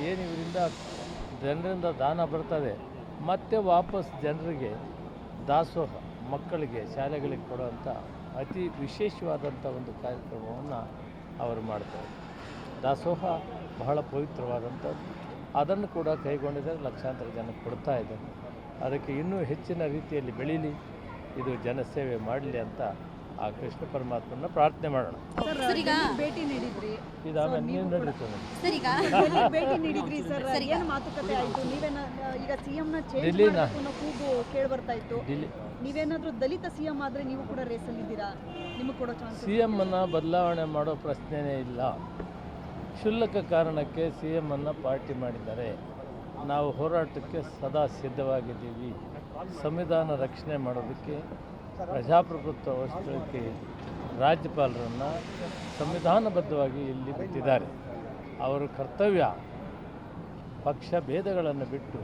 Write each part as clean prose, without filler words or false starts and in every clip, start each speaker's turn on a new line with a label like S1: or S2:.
S1: ಏನು ಇವರಿಂದ ಜನರಿಂದ ದಾನ ಬರ್ತದೆ ಮತ್ತೆ ವಾಪಸ್ ಜನರಿಗೆ ದಾಸೋಹ ಮಕ್ಕಳಿಗೆ ಶಾಲೆಗಳಿಗೆ ಕೊಡುವಂಥ ಅತಿ ವಿಶೇಷವಾದಂಥ ಒಂದು ಕಾರ್ಯಕ್ರಮವನ್ನು ಅವರು ಮಾಡ್ತಾರೆ. ದಾಸೋಹ ಬಹಳ ಪವಿತ್ರವಾದಂಥದ್ದು. ಅದನ್ನು ಕೂಡ ಕೈಗೊಂಡಿದ್ದಾರೆ, ಲಕ್ಷಾಂತರ ಜನ ಕೊಡ್ತಾ ಇದ್ದಾರೆ. ಅದಕ್ಕೆ ಇನ್ನೂ ಹೆಚ್ಚಿನ ರೀತಿಯಲ್ಲಿ ಬೆಳೀಲಿ, ಇದು ಜನಸೇವೆ ಮಾಡಲಿ ಅಂತ ಆ ಕೃಷ್ಣ ಪರಮಾತ್ಮನ ಪ್ರಾರ್ಥನೆ ಮಾಡೋಣ.
S2: ಭೇಟಿ ನೀಡಿದ್ರಿ,
S1: ಇದು ಆಮೇಲೆ ನೀವು ನಡೀತದೆ
S2: ಭೇಟಿ ನೀಡಿದ್ರಿ ಸರ್, ಏನು ಮಾತುಕತೆ ಆಯಿತು? ನೀವೇನ ಈಗ ಸಿಎಂನ ಚೇಂಜ್ ಮಾಡಬೇಕು ಅನ್ನೋ ಕೂಗು ಕೇಳಿ ಬರ್ತಾ ಇತ್ತು. ನೀವೇನಾದರೂ ದಲಿತ ಸಿಎಂ ಆದರೆ ನೀವು ಕೂಡ ರೇಸಲ್ಲಿದ್ದೀರಾ? ನಿಮಗೆ ಕೊಡೋ ಚಾನ್ಸ್?
S1: ಸಿಎಂ ಅನ್ನು ಬದಲಾವಣೆ ಮಾಡೋ ಪ್ರಶ್ನೆನೇ ಇಲ್ಲ. ಕ್ಷುಲ್ಲಕ ಕಾರಣಕ್ಕೆ ಸಿಎಂ ಅನ್ನು ಪಾರ್ಟಿ ಮಾಡಿದ್ದಾರೆ. ನಾವು ಹೋರಾಟಕ್ಕೆ ಸದಾ ಸಿದ್ಧವಾಗಿದ್ದೀವಿ. ಸಂವಿಧಾನ ರಕ್ಷಣೆ ಮಾಡೋದಕ್ಕೆ, ಪ್ರಜಾಪ್ರಭುತ್ವ ಉಳಿಸಲಿಕ್ಕೆ ರಾಜ್ಯಪಾಲರನ್ನು ಸಂವಿಧಾನಬದ್ಧವಾಗಿ ಇಲ್ಲಿ ಬಿಟ್ಟಿದ್ದಾರೆ. ಅವರ ಕರ್ತವ್ಯ ಪಕ್ಷ ಭೇದಗಳನ್ನು ಬಿಟ್ಟು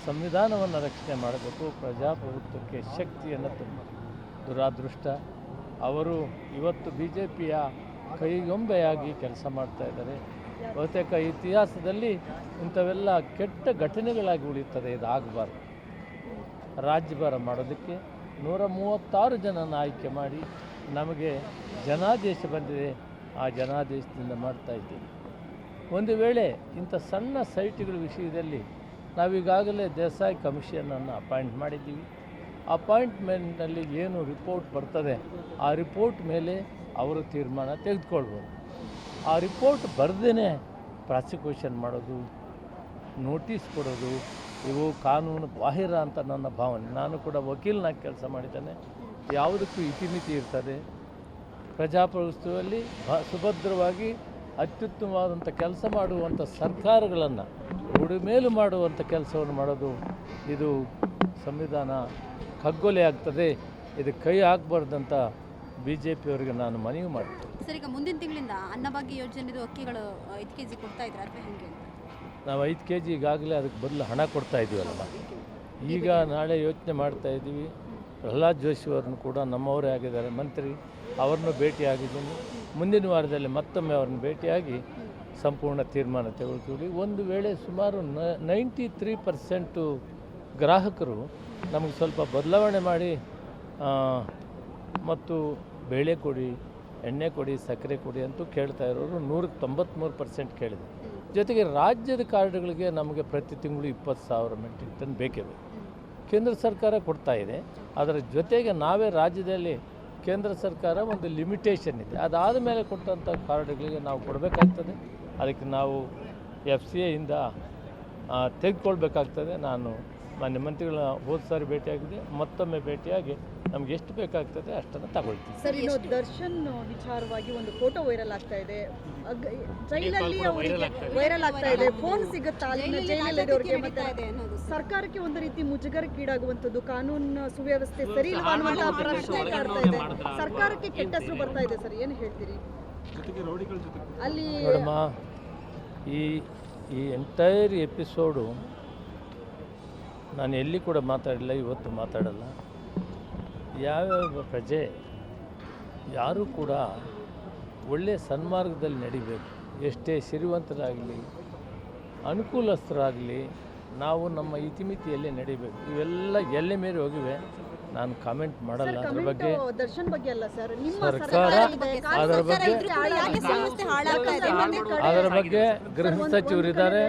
S1: ಸಂವಿಧಾನವನ್ನು ರಕ್ಷಣೆ ಮಾಡಬೇಕು, ಪ್ರಜಾಪ್ರಭುತ್ವಕ್ಕೆ ಶಕ್ತಿಯನ್ನು ತುಂಬ. ದುರಾದೃಷ್ಟ ಅವರು ಇವತ್ತು BJPಯ ಕೈಗೊಂಬೆಯಾಗಿ ಕೆಲಸ ಮಾಡ್ತಾ ಇದ್ದಾರೆ. ಬಹುತೇಕ ಇತಿಹಾಸದಲ್ಲಿ ಇಂಥವೆಲ್ಲ ಕೆಟ್ಟ ಘಟನೆಗಳಾಗಿ ಉಳಿಯುತ್ತದೆ. ಇದಾಗಬಾರ್ದು. ರಾಜ್ಯಭಾರ ಮಾಡೋದಕ್ಕೆ 136 ಜನನ ಆಯ್ಕೆ ಮಾಡಿ ನಮಗೆ ಜನಾದೇಶ ಬಂದಿದೆ. ಆ ಜನಾದೇಶದಿಂದ ಮಾಡ್ತಾ ಇದ್ದೀವಿ. ಒಂದು ವೇಳೆ ಇಂಥ ಸಣ್ಣ ಸೈಟ್ಗಳ ವಿಷಯದಲ್ಲಿ ನಾವೀಗಾಗಲೇ ದೇಸಾಯಿ ಕಮಿಷನನ್ನು ಅಪಾಯಿಂಟ್ ಮಾಡಿದ್ದೀವಿ. ಅಪಾಯಿಂಟ್ಮೆಂಟ್ನಲ್ಲಿ ಏನು ರಿಪೋರ್ಟ್ ಬರ್ತದೆ ಆ ರಿಪೋರ್ಟ್ ಮೇಲೆ ಅವರು ತೀರ್ಮಾನ ತೆಗೆದುಕೊಳ್ಬೋದು. ಆ ರಿಪೋರ್ಟ್ ಬರದೇ ಪ್ರಾಸಿಕ್ಯೂಷನ್ ಮಾಡೋದು, ನೋಟಿಸ್ ಕೊಡೋದು ಇವು ಕಾನೂನು ಬಾಹಿರ ಅಂತ ನನ್ನ ಭಾವನೆ. ನಾನು ಕೂಡ ವಕೀಲನಾಗಿ ಕೆಲಸ ಮಾಡಿದ್ದೇನೆ. ಯಾವುದಕ್ಕೂ ಇತಿಮಿತಿ ಇರ್ತದೆ. ಪ್ರಜಾಪ್ರಭುತ್ವದಲ್ಲಿ ಸುಭದ್ರವಾಗಿ ಅತ್ಯುತ್ತಮವಾದಂಥ ಕೆಲಸ ಮಾಡುವಂಥ ಸರ್ಕಾರಗಳನ್ನು ಉಡುಮೇಲು ಮಾಡುವಂಥ ಕೆಲಸವನ್ನು ಮಾಡೋದು, ಇದು ಸಂವಿಧಾನ ಕಗ್ಗೊಲೆ ಆಗ್ತದೆ. ಇದು ಕೈ ಹಾಕಬಾರ್ದಂತ BJPಯವರಿಗೆ ನಾನು ಮನವಿ ಮಾಡ್ತೇನೆ.
S3: ಸರ್, ಈಗ ಮುಂದಿನ ತಿಂಗಳಿಂದ ಅನ್ನಭಾಗ್ಯ ಯೋಜನೆದು ಅಕ್ಕಿಗಳು 5 kg ಕೊಡ್ತಾ ಇದ್ದಾರೆ ಅಥವಾ ಹೇಗೆ?
S1: ನಾವು 5 kg ಈಗಾಗಲೇ ಅದಕ್ಕೆ ಬದಲು ಹಣ ಕೊಡ್ತಾ ಇದ್ದೀವಲ್ಲ. ಈಗ ನಾಳೆ ಯೋಚನೆ ಮಾಡ್ತಾ ಇದ್ದೀವಿ. ಪ್ರಹ್ಲಾದ್ ಜೋಶಿ ಅವರನ್ನು ಕೂಡ ನಮ್ಮವರೇ ಆಗಿದ್ದಾರೆ ಮಂತ್ರಿ, ಅವ್ರನ್ನೂ ಭೇಟಿಯಾಗಿದ್ದೀನಿ. ಮುಂದಿನ ವಾರದಲ್ಲಿ ಮತ್ತೊಮ್ಮೆ ಅವ್ರನ್ನ ಭೇಟಿಯಾಗಿ ಸಂಪೂರ್ಣ ತೀರ್ಮಾನ ತೆಗೆದುಕೊಳ್ಳಿ. ಒಂದು ವೇಳೆ ಸುಮಾರು 93% ಗ್ರಾಹಕರು ನಮಗೆ ಸ್ವಲ್ಪ ಬದಲಾವಣೆ ಮಾಡಿ ಮತ್ತು ಬೇಳೆ ಕೊಡಿ, ಎಣ್ಣೆ ಕೊಡಿ, ಸಕ್ಕರೆ ಕೊಡಿ ಅಂತೂ ಕೇಳ್ತಾ ಇರೋರು 193% ಕೇಳಿದೆ. ಜೊತೆಗೆ ರಾಜ್ಯದ ಕಾರ್ಡ್ಗಳಿಗೆ ನಮಗೆ ಪ್ರತಿ ತಿಂಗಳು 20,000 ಮೆಟ್ರಿಕ್ ಟನ್ ಬೇಕೇ ಬೇಕು. ಕೇಂದ್ರ ಸರ್ಕಾರ ಕೊಡ್ತಾ ಇದೆ. ಅದರ ಜೊತೆಗೆ ನಾವೇ ರಾಜ್ಯದಲ್ಲಿ ಕೇಂದ್ರ ಸರ್ಕಾರ ಒಂದು ಲಿಮಿಟೇಷನ್ ಇದೆ. ಅದಾದ ಮೇಲೆ ಕೊಟ್ಟಂಥ ಕಾರ್ಡ್ಗಳಿಗೆ ನಾವು ಕೊಡಬೇಕಾಗ್ತದೆ. ಅದಕ್ಕೆ ನಾವು FCAಯಿಂದ ತೆಗೆದುಕೊಳ್ಬೇಕಾಗ್ತದೆ. ನಾನು ಮಾನ್ಯ ಮಂತ್ರಿಗಳ ಹೋದ ಸಾರಿ ಭೇಟಿಯಾಗಿದೆ, ಮತ್ತೊಮ್ಮೆ ಭೇಟಿಯಾಗಿ ನಮ್ಗೆ ಎಷ್ಟು ಬೇಕಾಗ್ತದೆ ಅಷ್ಟನ್ನು ತಗೊಳ್ತೀವಿ.
S2: ಸರ್, ಇನ್ನು ದರ್ಶನ್ ವಿಚಾರವಾಗಿ ಒಂದು ಫೋಟೋ ವೈರಲ್ ಆಗ್ತಾ ಇದೆ. ಜೈಲಲ್ಲಿ ವೈರಲ್ ಆಗ್ತಾ ಇದೆ. ಫೋನ್ ಸಿಗುತ್ತಾ ಅಲ್ಲಿನ ಜೈಲಲ್ಲಿರೋರಿಗೆ? ಮತ್ತೆ ಸರ್ಕಾರಕ್ಕೆ ಒಂದು ರೀತಿ ಮುಜುಗರಕ್ಕೀಡಾಗುವಂಥದ್ದು, ಕಾನೂನು ಸುವ್ಯವಸ್ಥೆ ಸರಿ ಇಲ್ಲ ಅನ್ನುವಂತಹ ಪ್ರಶ್ನೆ ಕಾಡ್ತಾ ಇದೆ. ಸರ್ಕಾರಕ್ಕೆ ಕೆಟ್ಟ ಹೆಸರು ಬರ್ತಾ ಇದೆ ಸರ್, ಏನು ಹೇಳ್ತೀರಿ? ಅಲ್ಲಿ
S1: ನೋಡಮ್ಮ, ಈ ಎಂಟೈರ್ ಎಪಿಸೋಡು ನಾನು ಎಲ್ಲಿ ಕೂಡ ಮಾತಾಡಿಲ್ಲ, ಇವತ್ತು ಮಾತಾಡಲ್ಲ. ಯಾವ್ಯಾವ ಪ್ರಜೆ ಯಾರೂ ಕೂಡ ಒಳ್ಳೆಯ ಸನ್ಮಾರ್ಗದಲ್ಲಿ ನಡಿಬೇಕು. ಎಷ್ಟೇ ಶ್ರೀಮಂತರಾಗಲಿ ಅನುಕೂಲಸ್ಥರಾಗಲಿ ನಾವು ನಮ್ಮ ಇತಿಮಿತಿಯಲ್ಲೇ ನಡಿಬೇಕು. ಇವೆಲ್ಲ ಎಲ್ಲೇ ಮೇಲೆ ಹೋಗಿವೆ. ನಾನು ಕಾಮೆಂಟ್ ಮಾಡಲ್ಲ ಅದ್ರ ಬಗ್ಗೆ.
S2: ದರ್ಶನ್ ಬಗ್ಗೆ ಅಲ್ಲ ಸರ್, ನಿಮ್ಮ
S1: ಸರ್ಕಾರ ಅದರ ಬಗ್ಗೆ ಗೃಹ ಸಚಿವರಿದ್ದಾರೆ.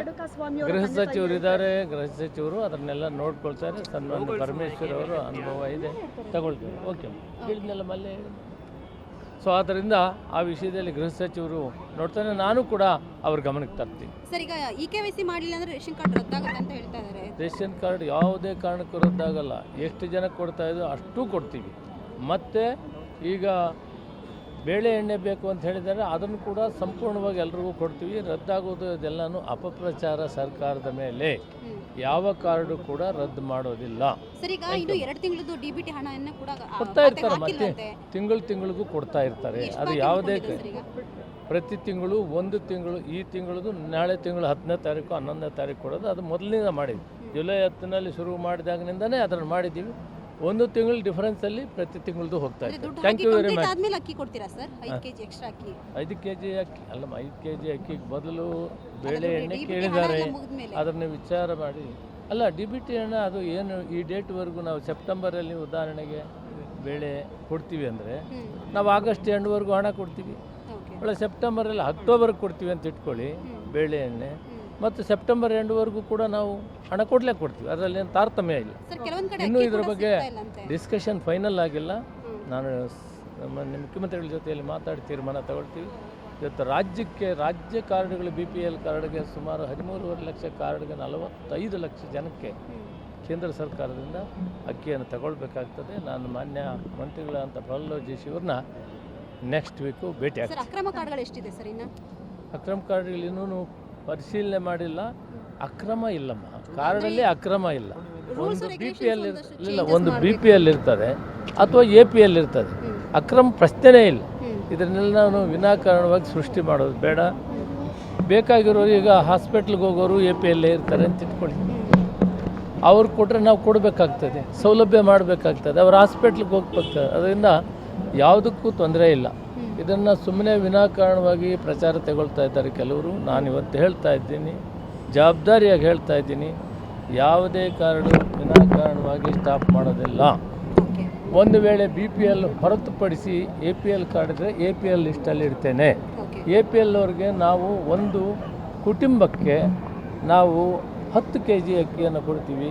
S1: ಗೃಹ ಸಚಿವರು ಅದನ್ನೆಲ್ಲ ನೋಡ್ಕೊಳ್ತಾರೆ. ಸನ್ಮಾನ್ಯ ಪರಮೇಶ್ವರ್ ಅವರು ಅನುಭವ ಇದೆ, ತಗೊಳ್ತಾರೆ. ಓಕೆ, ಹೇಳಿದ್ನೆಲ್ಲ ಮಲ್ಲೆ. ಸೊ ಆದ್ದರಿಂದ ಆ ವಿಷಯದಲ್ಲಿ ಗೃಹ ಸಚಿವರು ನೋಡ್ತಾನೆ, ನಾನು ಕೂಡ ಅವ್ರ ಗಮನಕ್ಕೆ ತರ್ತೀನಿ.
S3: ಸರ್, ಈಗ EKYC ಮಾಡಲಿಲ್ಲ ಅಂದರೆ ರೇಷನ್ ಕಾರ್ಡ್ ರದ್ದಾಗುತ್ತೆ ಅಂತ ಹೇಳ್ತಾ ಇದ್ದಾರೆ.
S1: ರೇಷನ್ ಕಾರ್ಡ್ ಯಾವುದೇ ಕಾರಣಕ್ಕೂ ರದ್ದಾಗಲ್ಲ. ಎಷ್ಟು ಜನಕ್ಕೆ ಕೊಡ್ತಾ ಇದ್ದೋ ಅಷ್ಟೂ ಕೊಡ್ತೀವಿ. ಮತ್ತು ಈಗ ಬೇಳೆ ಎಣ್ಣೆ ಬೇಕು ಅಂತ ಹೇಳಿದರೆ ಅದನ್ನು ಕೂಡ ಸಂಪೂರ್ಣವಾಗಿ ಎಲ್ರಿಗೂ ಕೊಡ್ತೀವಿ. ರದ್ದಾಗೋದು ಇದೆಲ್ಲನೂ ಅಪಪ್ರಚಾರ ಸರ್ಕಾರದ ಮೇಲೆ. ಯಾವ ಕಾರ್ಡು ಕೂಡ ರದ್ದು ಮಾಡೋದಿಲ್ಲ.
S3: ಸರ್, ಈಗ ಇನ್ನು 2 ತಿಂಗಳದ್ದು DBT ಹಣವನ್ನು ಕೂಡ
S1: ಕೊಡ್ತಾ ಇರ್ತಾರೆ. ಮತ್ತೆ ತಿಂಗಳಿಗೂ ಕೊಡ್ತಾ ಇರ್ತಾರೆ. ಅದು ಯಾವುದೇ ಪ್ರತಿ ತಿಂಗಳು 1 ತಿಂಗಳು, ಈ ತಿಂಗಳದು ನಾಳೆ ತಿಂಗಳು 10ನೇ ತಾರೀಕು 11ನೇ ತಾರೀಕು ಕೊಡೋದು. ಅದು ಮೊದಲಿನಿಂದ ಮಾಡಿದ್ವಿ. ಜುಲೈ 10ನಲ್ಲಿ ಶುರು ಮಾಡಿದಾಗಿನಿಂದನೇ ಅದನ್ನು ಮಾಡಿದ್ದೀವಿ. 1 ತಿಂಗಳ ಡಿಫರೆನ್ಸಲ್ಲಿ ಪ್ರತಿ ತಿಂಗಳದು ಹೋಗ್ತಾ
S3: ಅಂದ್ರೆ
S1: ಇದೆ.
S3: ದುಡ್ಡು
S1: ಥ್ಯಾಂಕ್
S3: ಹಾಕಿ
S1: ಯು ವೆರಿ
S3: ಕಂಪ್ಲೀಟ್
S1: ಮಚ್.
S3: ಆದ್ಮೇಲೆ ಅಕ್ಕಿ ಕೊಡ್ತೀರಾ ಸರ್? 5 ಕೆಜಿ ಎಕ್ಸ್ಟ್ರಾ ಅಕ್ಕಿ
S1: 5 ಕೆಜಿ ಅಕ್ಕಿ ಅಲ್ಲಮ್ಮ, 5 ಕೆಜಿ ಅಕ್ಕಿಗೆ ಬದಲು ಬೇಳೆ
S3: ಅದು
S1: ಎಣ್ಣೆ
S3: DBT
S1: ಕೇಳಿದ್ದಾರೆ.
S3: ಹಣ ಎಲ್ಲ ಮುಗಿದ್ಮೇಲೆ.
S1: ಅದನ್ನು ವಿಚಾರ ಮಾಡಿ ಅಲ್ಲ DBT ಹಣ ಅದು ಏನು ಈ ಡೇಟ್ವರೆಗೂ ನಾವು ಸೆಪ್ಟೆಂಬರಲ್ಲಿ ಉದಾಹರಣೆಗೆ ಬೇಳೆ ಕೊಡ್ತೀವಿ ಅಂದರೆ ನಾವು ಆಗಸ್ಟ್ ಎಂಡ್ವರೆಗೂ ಹಣ ಕೊಡ್ತೀವಿ.
S3: ಓಕೆ.
S1: ಒಳ್ಳೆ ಸೆಪ್ಟೆಂಬರಲ್ಲಿ ಅಕ್ಟೋಬರ್ಗೆ ಕೊಡ್ತೀವಿ ಅಂತ ಇಟ್ಕೊಳ್ಳಿ ಬೇಳೆ ಎಣ್ಣೆ, ಮತ್ತು ಸೆಪ್ಟೆಂಬರ್ ಎಂಡ್ವರೆಗೂ ಕೂಡ ನಾವು ಹಣ ಕೊಡ್ತೀವಿ. ಅದರಲ್ಲಿ ಏನು ತಾರತಮ್ಯ ಇಲ್ಲ.
S3: ಸರ್ ಕೆಲವೊಂದು ಕಡೆ
S1: ಇನ್ನೂ
S3: ಅಕ್ಕಿ
S1: ಇದ್ರ
S3: ಕೂಡ
S1: ಬಗ್ಗೆ
S3: ಸಿಗ್ತಾ ಇಲ್ಲ ಅಂತೆ.
S1: ಡಿಸ್ಕಷನ್ ಫೈನಲ್ ಆಗಿಲ್ಲ. ನಾನು ನಮ್ಮ ಮುಖ್ಯಮಂತ್ರಿಗಳ ಜೊತೆಯಲ್ಲಿ ಮಾತಾಡಿ ತೀರ್ಮಾನ ತಗೊಳ್ತೀವಿ. ಇವತ್ತು ರಾಜ್ಯ ಕಾರ್ಡ್ಗಳು BPL ಕಾರ್ಡ್ಗೆ ಸುಮಾರು 13.5 ಲಕ್ಷ ಕಾರ್ಡ್ಗೆ 45 ಲಕ್ಷ ಜನಕ್ಕೆ ಕೇಂದ್ರ ಸರ್ಕಾರದಿಂದ ಅಕ್ಕಿಯನ್ನು ತಗೊಳ್ಬೇಕಾಗ್ತದೆ. ನಾನು ಮಾನ್ಯ ಮಂತ್ರಿಗಳಂತ ಪ್ರಹ್ಲಾದ್ ಜೋಶಿ ಅವ್ರನ್ನ ನೆಕ್ಸ್ಟ್ ವೀಕು ಭೇಟಿ
S3: ಸರ್
S1: ಆಗ್ತೀನಿ.
S3: ಅಕ್ರಮ ಕಾರ್ಡ್ಗಳು ಎಷ್ಟಿದೆ ಸರ್ ಇನ್ನು?
S1: ಅಕ್ರಮ ಕಾರ್ಡ್ಗಳು ಇನ್ನೂ ಪರಿಶೀಲನೆ ಮಾಡಿಲ್ಲ. ಅಕ್ರಮ ಇಲ್ಲಮ್ಮ, ಕಾರ್ಡಲ್ಲಿ ಅಕ್ರಮ ಇಲ್ಲ. ಒಂದು BPL ಇಲ್ಲ, ಒಂದು BPL ಇರ್ತದೆ ಅಥವಾ APL ಇರ್ತದೆ. ಅಕ್ರಮ ಪ್ರಶ್ನೆನೇ ಇಲ್ಲ. ಇದನ್ನೆಲ್ಲ ನಾನು ವಿನಾಕಾರಣವಾಗಿ ಸೃಷ್ಟಿ ಮಾಡೋದು ಬೇಡ. ಬೇಕಾಗಿರೋರು ಈಗ ಹಾಸ್ಪಿಟ್ಲಿಗೆ ಹೋಗೋರು APL ಇರ್ತಾರೆ ಅಂತ ಇಟ್ಕೊಳ್ಳಿ, ಅವ್ರು ಕೊಟ್ಟರೆ ನಾವು ಕೊಡಬೇಕಾಗ್ತದೆ, ಸೌಲಭ್ಯ ಮಾಡಬೇಕಾಗ್ತದೆ, ಅವ್ರು ಹಾಸ್ಪಿಟ್ಲಿಗೆ ಹೋಗ್ಬೇಕಾಗ್ತದೆ. ಅದರಿಂದ ಯಾವುದಕ್ಕೂ ತೊಂದರೆ ಇಲ್ಲ. ಇದನ್ನು ಸುಮ್ಮನೆ ವಿನಾಕಾರಣವಾಗಿ ಪ್ರಚಾರ ತಗೊಳ್ತಾ ಇದ್ದಾರೆ ಕೆಲವರು. ನಾನು ಇವತ್ತು ಹೇಳ್ತಾ ಇದ್ದೀನಿ, ಜವಾಬ್ದಾರಿಯಾಗಿ ಹೇಳ್ತಾ ಇದ್ದೀನಿ, ಯಾವುದೇ ಕಾರಣ ವಿನಾಕಾರಣವಾಗಿ ಸ್ಟಾಪ್ ಮಾಡೋದಿಲ್ಲ. ಒಂದು ವೇಳೆ BPL ಹೊರತುಪಡಿಸಿ APL ಕಾರ್ಡ್ ಇದ್ದರೆ APL ಲಿಸ್ಟಲ್ಲಿ ಇಡ್ತೇನೆ. APL ಅವ್ರಿಗೆ ನಾವು ಒಂದು ಕುಟುಂಬಕ್ಕೆ ನಾವು 10 kg ಅಕ್ಕಿಯನ್ನು ಕೊಡ್ತೀವಿ,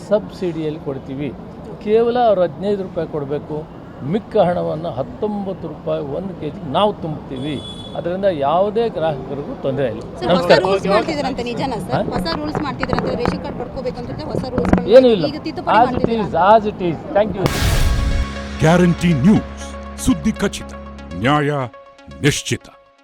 S1: ಸಬ್ಸಿಡಿಯಲ್ಲಿ ಕೊಡ್ತೀವಿ. ಕೇವಲ ಅವ್ರು 15 ರೂಪಾಯಿ ಕೊಡಬೇಕು, ಮಿಕ್ಕ ಹಣವನ್ನು 19 ರೂಪಾಯಿ 1 kg ನಾವು ತುಂಬ್ತೀವಿ. ಅದರಿಂದ ಯಾವುದೇ ಗ್ರಾಹಕರಿಗೂ ತೊಂದರೆ ಇಲ್ಲ. ನಮಸ್ಕಾರ.
S3: ರೂಲ್ಸ್ ಮಾಡ್ತಿದ್ರಂತೆ ನಿಜನಾ ಸರ್? ಹೊಸ ರೂಲ್ಸ್ ಮಾಡ್ತಿದ್ರಂತೆ, ರೇಷನ್ ಕಾರ್ಡ್ ಪಡ್ಕೋಬೇಕು ಅಂತ ಹೊಸ ರೂಲ್ಸ್
S1: ಏನೂ ಇಲ್ಲ, as it is. Thank you.
S4: Guarantee news, ಸುದ್ದಿ ಖಚಿತ, ನ್ಯಾಯ ನಿಶ್ಚಿತ.